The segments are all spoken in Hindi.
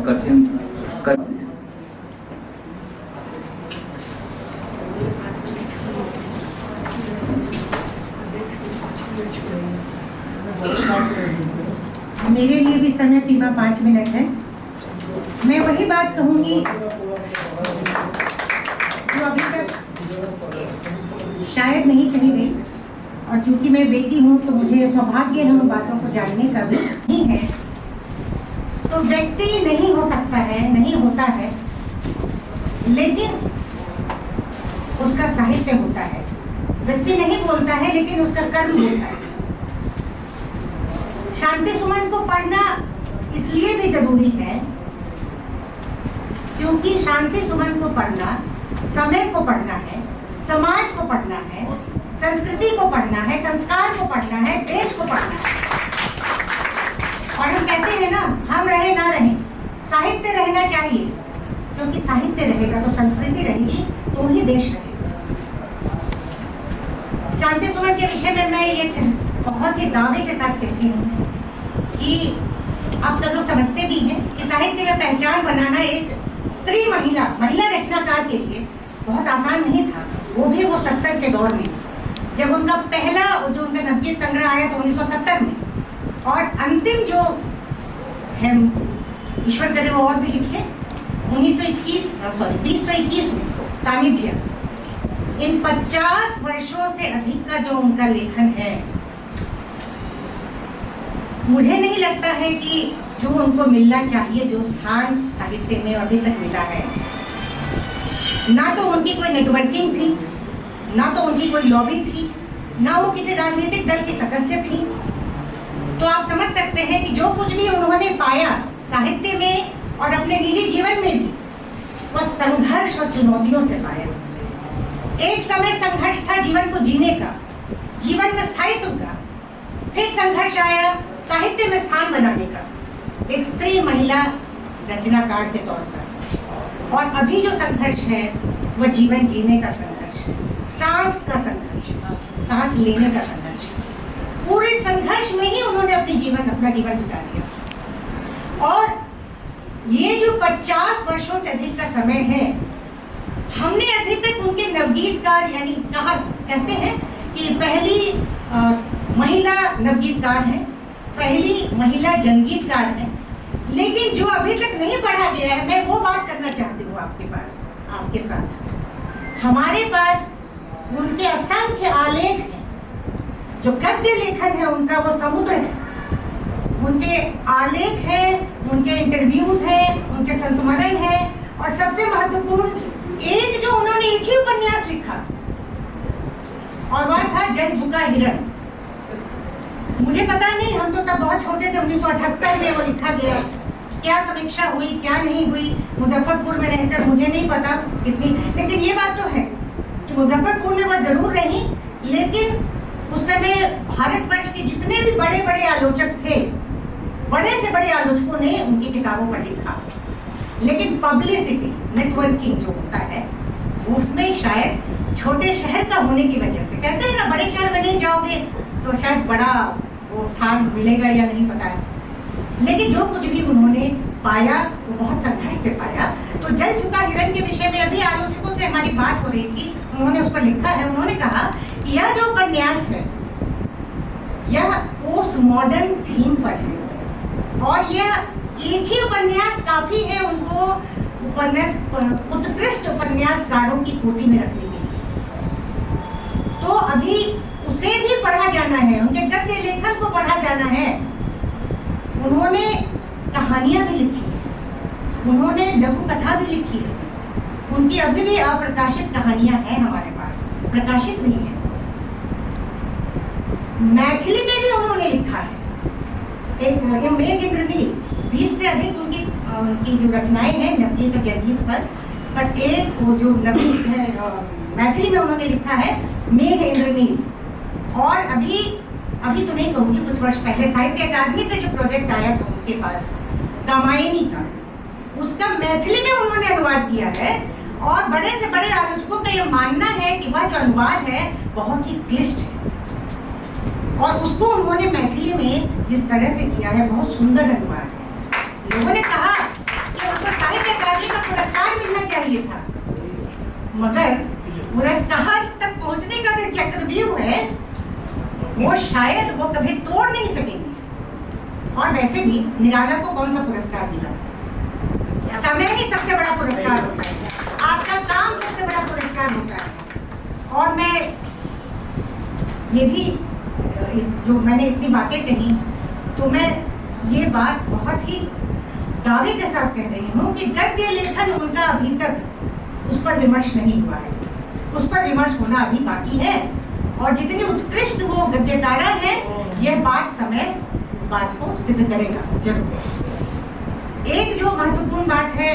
कठिन मेरे लिए भी समय सीमा 5 मिनट है। मैं वही बात कहूंगी जो अभी तक शायद नहीं कही गई, और चूंकि मैं बेटी हूँ तो मुझे सौभाग्य है उन बातों को जानने का भी नहीं है। तो व्यक्ति नहीं हो सकता है, नहीं होता है, लेकिन उसका साहित्य होता है। व्यक्ति नहीं बोलता है लेकिन उसका कर्म होता है। शांति सुमन को पढ़ना इसलिए भी जरूरी है क्योंकि शांति सुमन को पढ़ना समय को पढ़ना है, समाज को पढ़ना है, संस्कृति को पढ़ना है, संस्कार को पढ़ना है, देश को पढ़ना है। और हम कहते हैं ना, हम रहे ना रहे, साहित्य रहना चाहिए, क्योंकि साहित्य रहेगा तो संस्कृति रहेगी, तो ही देश रहेगा। शांति सुमन के विषय में मैं ये बहुत ही दावे के साथ कहती हूँ कि आप सब लोग समझते भी हैं कि साहित्य में पहचान बनाना एक स्त्री महिला रचनाकार के लिए बहुत आसान नहीं था। वो भी वो 70 के दौर में, जब उनका पहला जो उनका नवगीत संग्रह आया था 1970 में, और अंतिम जो है ईश्वर करे वो और भी लिखे 2021 में सानिध्य। इन 50 वर्षों से अधिक का जो उनका लेखन है, मुझे नहीं लगता है कि जो उनको मिलना चाहिए, जो स्थान साहित्य में अभी तक मिला है, ना तो उनकी कोई नेटवर्किंग थी, ना तो उनकी कोई लॉबी थी, ना वो किसी राजनीतिक दल की सदस्य थी। तो आप समझ सकते हैं कि जो कुछ भी उन्होंने पाया साहित्य में और अपने निजी जीवन में भी, वो संघर्ष और चुनौतियों से पाया। एक समय संघर्ष था जीवन को जीने का, जीवन में स्थायित्व का, फिर संघर्ष आया साहित्य में स्थान बनाने का, एक स्त्री महिला रचनाकार के तौर पर। और अभी जो संघर्ष है वह जीवन जीने का संघर्ष है, सांस का संघर्ष, सांस लेने का संघर्ष। पूरे संघर्ष में ही उन्होंने अपना जीवन बिता दिया। और ये जो 50 वर्षों से अधिक का समय है, हमने अभी तक उनके नवगीतकार, यानी कहते हैं कि पहली महिला नवगीतकार है, पहली महिला जनगीतकार है, लेकिन जो अभी तक नहीं पढ़ा गया है, मैं वो बात करना चाहती हूँ आपके साथ। हमारे पास उनके असंख्य आलेख हैं, जो गद्य लेखन है उनका वो समुद्र है। उनके आलेख हैं, उनके इंटरव्यूज हैं, उनके संस्मरण है, और सबसे महत्वपूर्ण एक जो उन्होंने एक ही उपन्यास लिखा, और वह था जल झुका हिरण। मुझे पता नहीं, हम तो तब बहुत छोटे थे, 1978 में वो लिखा गया। क्या समीक्षा हुई, क्या नहीं हुई, मुजफ्फरपुर में रहकर मुझे नहीं पता कितनी, लेकिन ये बात तो है कि मुजफ्फरपुर में वह जरूर रही, लेकिन उस समय भारतवर्ष के जितने भी बड़े बड़े आलोचक थे, बड़े से बड़े आलोचकों ने उनकी किताबों पर लिखा। लेकिन पब्लिसिटी, नेटवर्किंग जो होता है, उसमें शायद छोटे शहर का होने की वजह से, कहते हैं ना, बड़े शहर में नहीं जाओगे तो शायद बड़ा वो स्थान मिलेगा या नहीं पता है। लेकिन जो कुछ भी उन्होंने पाया वो बहुत संघर्ष से पाया। तो जल झुका हिरण के विषय में अभी आलोचकों से हमारी बात हो रही थी, उन्होंने उस पर लिखा है। उन्होंने कहा कि यह जो उपन्यास है, यह पोस्ट मॉडर्न थीम पर है, और यह एक ही उपन्यास काफी है उनको उत्कृष्ट उपन्यासकारों की कोटि में रखने के लिए। तो अभी उसे भी पढ़ा जाना है, उनके गद्य लेखन को पढ़ा जाना है। उन्होंने कहानियां भी लिखी है, उन्होंने लघु कथा भी लिखी है, उनकी अभी भी अप्रकाशित कहानियां हैं हमारे पास, प्रकाशित नहीं है। मैथिली में भी उन्होंने लिखा है। एक मेघ इंद्रनील, 20 से अधिक उनकी जो रचनाएं हैं नवगीत और गद्य पर एक वो जो नवगीत है मैथिली में उन्होंने लिखा है मेघ इंद्रनील। और अभी तो नहीं कहूँगी, कुछ वर्ष पहले साहित्य अकादमी से जो प्रोजेक्ट आया था उनके पास कामायनी का, उसका मैथिली में उन्होंने अनुवाद किया है। और बड़े से बड़े आलोचकों का यह मानना है कि वह जो अनुवाद है बहुत ही क्लिष्ट है, और उसको उन्होंने मैथिली में जिस तरह से किया है बहुत सुंदर अनुवाद है। लोगों ने कहा पुरस्कार मिलना चाहिए था, मगर पुरस्कार तक पहुंचने का जो चक्रव्यूह है वो शायद वो कभी तोड़ नहीं सकेंगे। और वैसे भी निराला को कौन सा पुरस्कार मिला? समय ही सबसे बड़ा पुरस्कार होता है, आपका काम सबसे बड़ा पुरस्कार होता है। और मैं ये भी, जो मैंने इतनी बातें कही, तो मैं ये बात बहुत ही दावे के साथ कह रही हूँ कि गद्य लेखन उनका अभी तक उस पर विमर्श नहीं हुआ है, उस पर विमर्श होना अभी बाकी है। और जितनी उत्कृष्ट वो गद्यकारा है, यह बात समय इस बात को सिद्ध करेगा जरूर। एक जो महत्वपूर्ण बात है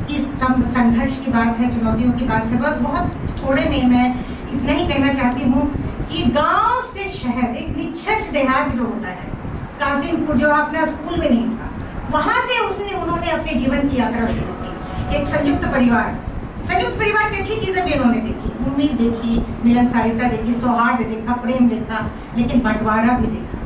कि संघर्ष की बात है, चुनौतियों की बात है, बहुत थोड़े में मैं इतना ही कहना चाहती हूँ कि गांव से शहर, एक निश्चित देहात जो होता है, कासिमपुर जो अपना स्कूल में नहीं था, वहां से उन्होंने अपने जीवन की यात्रा शुरू की। एक संयुक्त परिवार की अच्छी चीजें भी उन्होंने देखी, उम्मीद देखी, मिलनसारिता देखी, सौहार्द देखा, प्रेम देखा, लेकिन बंटवारा भी देखा।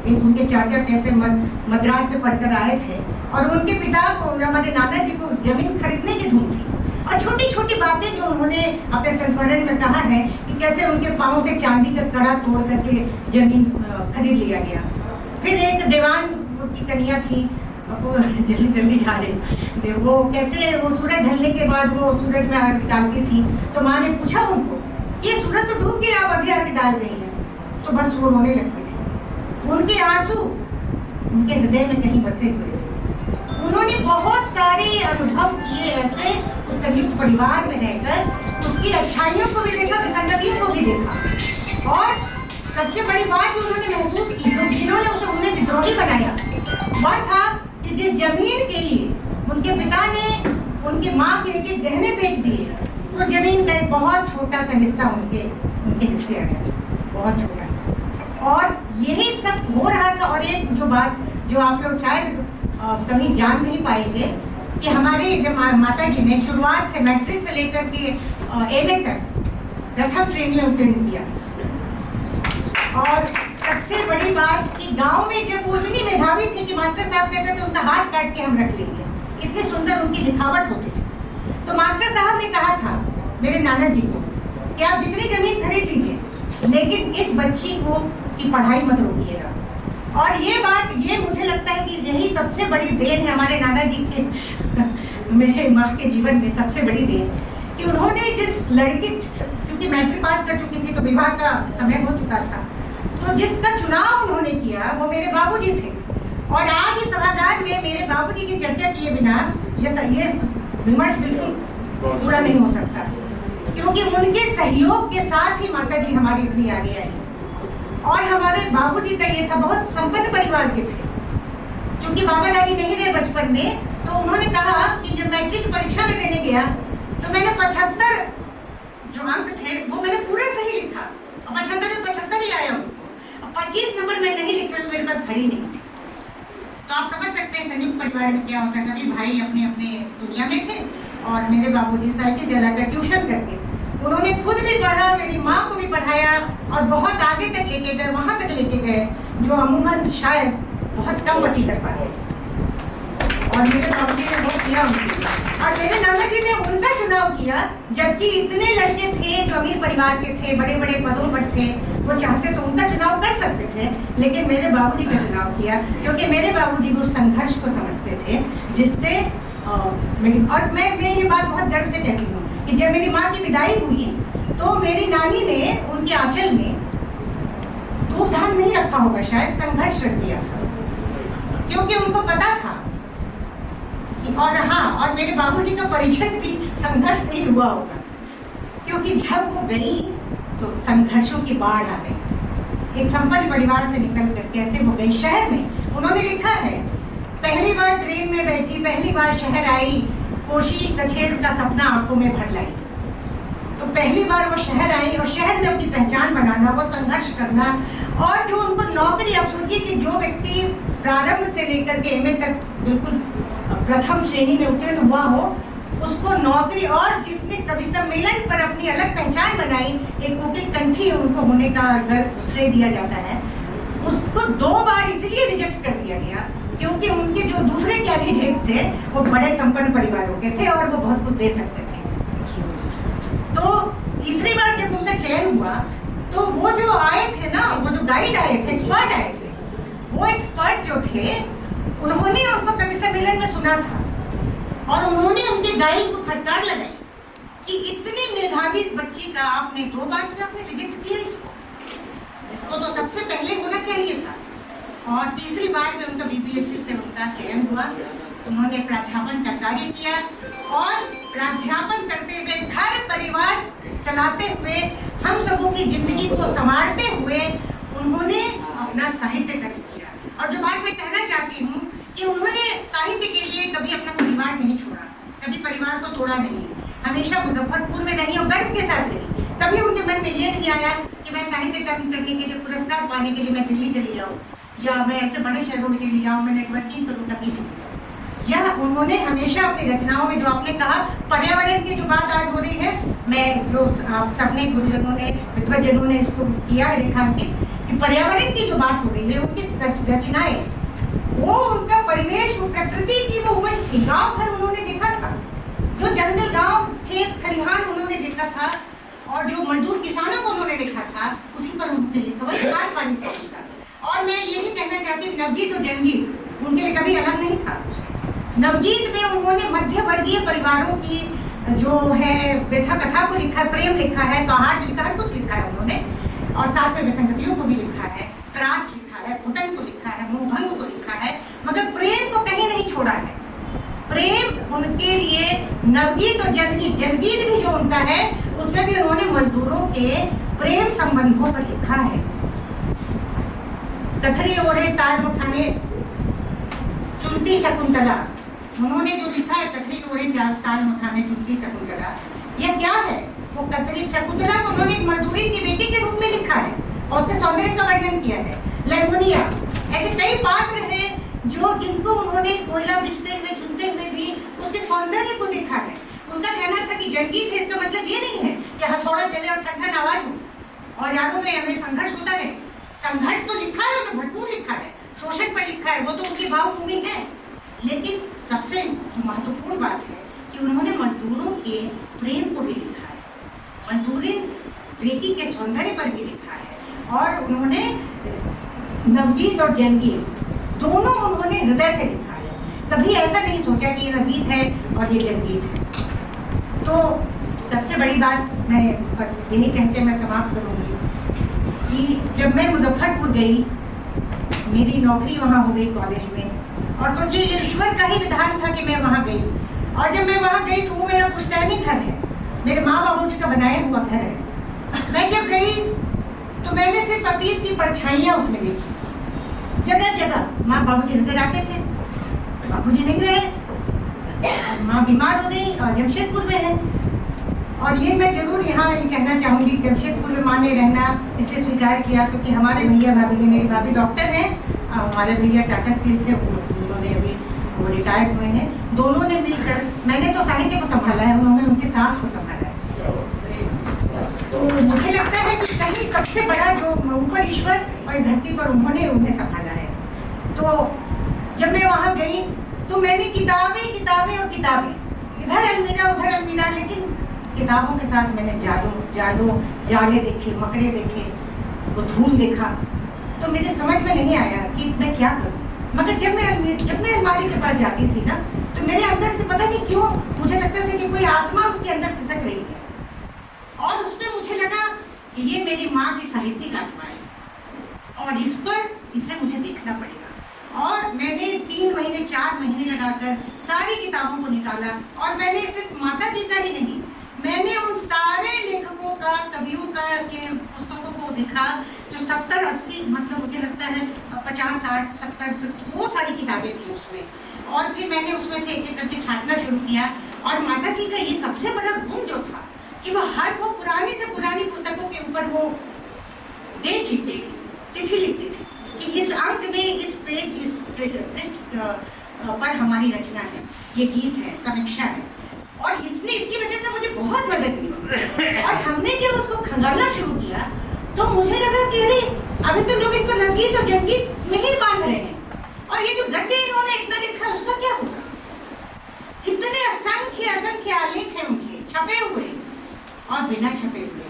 एक उनके चाचा कैसे मद्रास से पढ़कर आए थे और उनके पिता को, हमारे नाना जी को जमीन खरीदने की धूम थी। और छोटी छोटी बातें जो उन्होंने अपने संस्मरण में कहा है कि कैसे उनके पाँव से चांदी का कड़ा तोड़ करके जमीन खरीद लिया गया। फिर एक दीवान की कन्या थी, वो जल्दी जा रही, वो कैसे वो सूरज ढलने के बाद वो सूरज में आग डालती थी, तो माँ ने पूछा उनको, ये सूरज तो डूब गया, आप अभी आग डाल रही हैं, तो बस वो रोने लगती थी। उनके आंसू उनके हृदय में कहीं बसे हुए थे। उन्होंने बहुत सारे अनुभव किए ऐसे, उस संयुक्त परिवार में रहकर उसकी अच्छाइयों को भी देखा, विसंगतियों को भी देखा। और सबसे बड़ी बात जो उन्होंने महसूस की, जो जिन्होंने उन्हें विद्रोही बनाया, वह था कि जिस जमीन के लिए उनके पिता ने उनकी माँ के गहने बेच दिए, उस जमीन का एक बहुत छोटा सा हिस्सा उनके हिस्से आ गया, बहुत छोटा। और यही सब हो रहा था। और एक जो बात जो आप लोग शायद कभी जान नहीं पाएंगे कि हमारे जब माता जी ने शुरुआत से मैट्रिक से लेकर के एमए तक प्रथम श्रेणी में उत्तीर्ण किया। और सबसे बड़ी बात कि गांव में जब वो इतनी मेधावी थी कि मास्टर साहब कहते थे उनका हाथ काट के हम रख लेंगे, इतनी सुंदर उनकी लिखावट होती थी। तो मास्टर साहब ने कहा था मेरे नाना जी को कि आप जितनी जमीन खरीद लीजिए, लेकिन इस बच्ची को की पढ़ाई मत रोकिएगा। और ये बात, ये मुझे लगता है कि यही सबसे बड़ी देन है हमारे नाना जी के मेरे माँ के जीवन में सबसे बड़ी देन कि उन्होंने जिस लड़की, क्योंकि मैट्रिक पास कर चुकी थी तो विवाह का समय हो चुका था, तो जिसका चुनाव उन्होंने किया वो मेरे बाबूजी थे। और आज इस सभागार में मेरे बाबूजी की चर्चा किए बिना ये विमर्श बिल्कुल पूरा नहीं हो सकता, क्योंकि उनके सहयोग के साथ ही माता जी हमारी इतनी आगे आई। और हमारे बाबूजी का ये था, बहुत संपन्न परिवार के थे, क्योंकि बाबा दादी नहीं रहे बचपन में, तो उन्होंने कहा कि जब मैट्रिक की परीक्षा में देने गया तो मैंने 75 जो अंक थे वो मैंने पूरे सही लिखा, और 75 में 75 ही आया उनको, और 25 नंबर मैं नहीं लिख सकती, मेरे पास खड़ी नहीं थी। तो आप समझ सकते हैं संयुक्त परिवार में क्या होता है। सभी भाई अपने अपने दुनिया में थे और मेरे बाबूजी साइकिल चलाकर ट्यूशन करके उन्होंने खुद भी पढ़ा, मेरी माँ को भी पढ़ाया और बहुत आगे तक लेके गए, वहाँ तक लेके गए जो अमूमन शायद बहुत कम बच्चे कर पाते। और मेरे बाबूजी ने बहुत किया उनके, और मेरे नाना जी ने उनका चुनाव किया, जबकि इतने लड़के थे जो अमीर परिवार के थे, बड़े बड़े पदों पर थे, वो चाहते तो उनका चुनाव कर सकते थे, लेकिन मेरे बाबूजी का चुनाव किया, क्योंकि मेरे बाबूजी उस संघर्ष को समझते थे जिससे और मैं ये बात बहुत गर्व से कहती हूँ कि जब मेरी माँ की विदाई हुई तो मेरी नानी ने उनके आंचल में धूप-धाम नहीं रखा होगा, शायद संघर्ष रख दिया था, क्योंकि उनको पता था कि और मेरे बाबूजी का परिचय भी संघर्ष नहीं हुआ होगा, क्योंकि जब वो गई तो संघर्षों की बाढ़ आ गई। एक संपन्न परिवार से निकल कर कैसे वो गई शहर में। उन्होंने लिखा है, पहली बार ट्रेन में बैठी, पहली बार शहर आई, कोशी कछेर का सपना आंखों में भर लाई। तो पहली बार वो शहर आई और शहर में अपनी पहचान बनाना, वो संघर्ष करना, और जो उनको नौकरी, आप सोचिए कि जो व्यक्ति प्रारंभ से लेकर के एमए तक बिल्कुल प्रथम श्रेणी में उत्तीर्ण हुआ हो, उसको नौकरी, और जिसने कवि सम्मेलन पर अपनी अलग पहचान बनाई, एक कोकिल कंठी उनको होने का श्रेय दिया जाता है, उसको 2 बार इसलिए रिजेक्ट कर दिया गया क्योंकि उनके जो दूसरे कैंडिडेट थे वो बड़े संपन्न परिवारों के थे और वो बहुत कुछ दे सकते थे। तो तीसरी बार जब उनका चयन हुआ तो वो जो आए थे ना, वो जो गाइड आए थे, एक्सपर्ट आए थे, वो एक्सपर्ट जो थे उन्होंने उनको कवि सम्मेलन में सुना था और उन्होंने उनके गाइड को फटकार लगाई कि इतनी मेधावी बच्ची का आपने 2 बार से आपने रिजेक्ट किया, इसको तो सबसे पहले होना चाहिए था। और तीसरी बार में उनका बीपीएससी से उनका चयन हुआ। उन्होंने प्राध्यापन का कार्य किया और प्राध्यापन करते हुए घर परिवार चलाते हुए हम सबों की जिंदगी को संवारते हुए उन्होंने अपना साहित्य कर्म किया। और जो बात मैं कहना चाहती हूँ कि उन्होंने साहित्य के लिए कभी अपना परिवार नहीं छोड़ा, कभी परिवार को तोड़ा नहीं, हमेशा मुजफ्फरपुर में रही और गर्व के साथ रही। कभी उनके मन में ये नहीं आया कि मैं साहित्य कर्म करने के लिए, पुरस्कार पाने के लिए मैं दिल्ली चली जाऊँ या मैं ऐसे बड़े शहरों में चली जाऊँ, मैं नेटवर्किंग करूँ, कभी नहीं। यह उन्होंने हमेशा अपनी रचनाओं में, जो आपने कहा पर्यावरण की जो बात आज हो रही है, मैं जो आप सबने गुरुजनों ने, विद्वजनों ने इसको किया है रेखांकित कि पर्यावरण की जो बात हो रही है, उनकी रचनाएं, वो उनका परिवेश, वो प्रकृति की वो उपज थी। गाँव घर उन्होंने देखा था, जो जंगल, गाँव, खेत खलिहान उन्होंने देखा था और जो मजदूर किसानों को उन्होंने देखा था, उसी पर उन्होंने लिखा, वही बात पानी था उनका। और मैं यही कहना चाहती हूँ, नवगीत और जनगीत उनके लिए कभी अलग नहीं था। नवगीत में उन्होंने मध्य वर्गीय परिवारों की जो है व्यथा कथा को लिखा, प्रेम लिखा है, सौहार्द लिखा है, कुछ लिखा है उन्होंने, और साथ में विसंगतियों को भी लिखा है, त्रास लिखा है, घुटन को लिखा है, मोहभंग को लिखा है, मगर प्रेम को कहीं नहीं छोड़ा है। प्रेम उनके लिए नवगीत और जनगीत, जनगीत भी जो उनका है उसमें भी उन्होंने मजदूरों के प्रेम संबंधों पर लिखा है। कथरी ओढ़े ताल मखाने चुनती शकुंतला, उन्होंने जो लिखा है कथरी ओढ़े ताल मखाने चुनती शकुंतला, यह क्या है? वो कथरी शकुंतला को उन्होंने एक मजदूरी की बेटी के रूप में लिखा है और उसके सौंदर्य का वर्णन किया है। लंगोनिया, ऐसे कई पात्र हैं जो जिनको उन्होंने कोयला बिछते हुए, चुनते हुए भी उसके सौंदर्य को देखा है। उनका कहना था कि जनगीत है, इसका मतलब ये नहीं है कि हथौड़ा चले और ठंडा आवाज हो और यारों में हमें संघर्ष होता रहे। संघर्ष तो लिखा है, तो भरपूर लिखा है, शोषण पर लिखा है, वो तो उनकी भावभूमि है। लेकिन सबसे महत्वपूर्ण बात है कि उन्होंने मजदूरों के प्रेम को भी लिखा है, मजदूरी बेटी के सौंदर्य पर भी लिखा है। और उन्होंने नवगीत और जनगीत दोनों उन्होंने हृदय से लिखा है। कभी ऐसा नहीं सोचा कि ये नवगीत है और ये जनगीत है। तो सबसे बड़ी बात मैं बस यही कह के मैं समाप्त करूँगी कि जब मैं मुजफ्फरपुर गई, मेरी नौकरी वहाँ हो गई कॉलेज में, और सोचिए ये ईश्वर का ही विधान था कि मैं वहाँ गई। और जब मैं वहाँ गई तो वो मेरा पुश्तैनी घर है, मेरे माँ बाबू जी का बनाया हुआ घर है। मैं जब गई तो मैंने सिर्फ अतीत की परछाइयाँ उसमें देखी। जगह जगह माँ बाबूजी नजर आते थे, बाबूजी नहीं रहे, माँ बीमार हो गई और जमशेदपुर में है। और ये मैं जरूर यहाँ ये कहना चाहूँगी, जमशेदपुर में माँ ने रहना इसलिए स्वीकार किया क्योंकि हमारे भैया भाभी ने, मेरी भाभी डॉक्टर हैं, हमारे भैया टाटा स्टील से उन्होंने अभी वो रिटायर हुए हैं, दोनों ने मिलकर, मैंने तो साहित्य को संभाला है, उन्होंने उनकी सास को संभाला है। तो मुझे लगता है कि कहीं सबसे बड़ा जो ऊपर ईश्वर और इस धरती पर उन्होंने उन्हें संभाला है। तो जब मैं वहाँ गई तो मैंने किताबें किताबें और किताबें, इधर अलमीरा उधर अलमीरा, लेकिन किताबों के साथ मैंने जाले देखे, मकड़े देखे, वो धूल देखा। तो मेरे समझ में नहीं आया कि मैं क्या करूँ। मगर जब मैं अलमारी के पास जाती थी ना, तो मेरे अंदर से पता नहीं क्यों मुझे लगता था कि कोई आत्मा उसके अंदर सिसक रही है, और उसमें मुझे लगा कि ये मेरी माँ की साहित्यिक आत्मा है और इसे मुझे देखना पड़ेगा। और मैंने 3 महीने 4 महीने लगाकर सारी किताबों को निकाला, और मैंने सिर्फ माता जी का ही नहीं, मैंने उन सारे लेखकों का, कवियों का के पुस्तकों को देखा जो 70-80, मतलब मुझे लगता है 50-60-70 वो सारी किताबें थी उसमें। और फिर मैंने उसमें से एक-एक करके छांटना शुरू किया। और माता जी का ये सबसे बड़ा गुण जो था कि वो हर वो पुरानी से पुरानी पुस्तकों के ऊपर वो डेट लिखते थे, तिथि लिखते थे कि इस अंक में, इस पेज, इस पर हमारी रचना है, ये गीत है, समीक्षा है। और इसकी वजह से मुझे बहुत मदद मिली। और हमने जब उसको खंगालना शुरू किया तो मुझे लगा कि अरे अभी तो लोग इसको नवगीत और जनगीत में ही बांध रहे हैं, और और ये जो गद्दे इन्होंने इतना लिखा है उसका क्या होगा? कितने असंख्य असंख्य आलेख हैं उनके छपे हुए और बिना छपे हुए।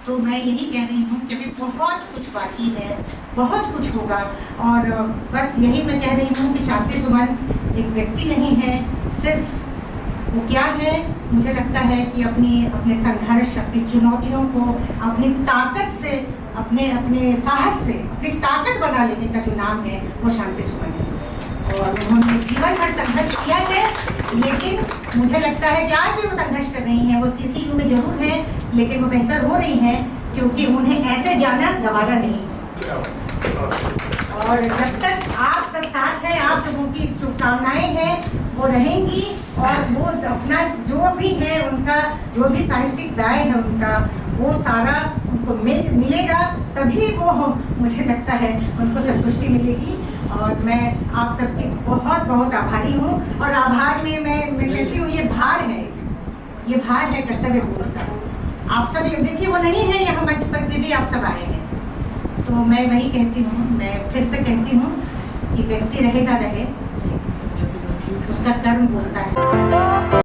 तो मैं यही कह रही हूँ कि अभी बहुत कुछ बाकी है, बहुत कुछ होगा। और बस यही मैं कह रही हूँ कि शांति सुमन एक व्यक्ति नहीं है, सिर्फ वो क्या है, मुझे लगता है कि अपने संघर्ष, अपनी चुनौतियों को अपनी ताकत से, अपने साहस से अपनी ताकत बना लेने का जो नाम है वो शांति सुमन है। और उन्होंने जीवन भर संघर्ष किया है, लेकिन मुझे लगता है कि आज भी वो संघर्ष कर रही हैं। वो CCU में जरूर है, लेकिन वो बेहतर हो रही हैं क्योंकि उन्हें ऐसे जाना गवारा नहीं। और जब तक आप सब साथ हैं, आप सबों की शुभकामनाएं हैं, वो रहेंगी। और वो अपना जो भी है, उनका जो भी साहित्यिक दाय है उनका, वो सारा उनको मिलेगा, तभी वो मुझे लगता है उनको संतुष्टि मिलेगी। और मैं आप सबकी बहुत बहुत आभारी हूँ। और आभार में मैं कहती हूँ ये भार है कर्तव्य बोध का। आप सब देखिए वो नहीं है यहाँ मंच पर, भी आप सब आए हैं। तो मैं वही कहती हूँ, मैं फिर से कहती हूँ कि व्यक्ति रहेगा रहे, उसका कर्म बोलता है।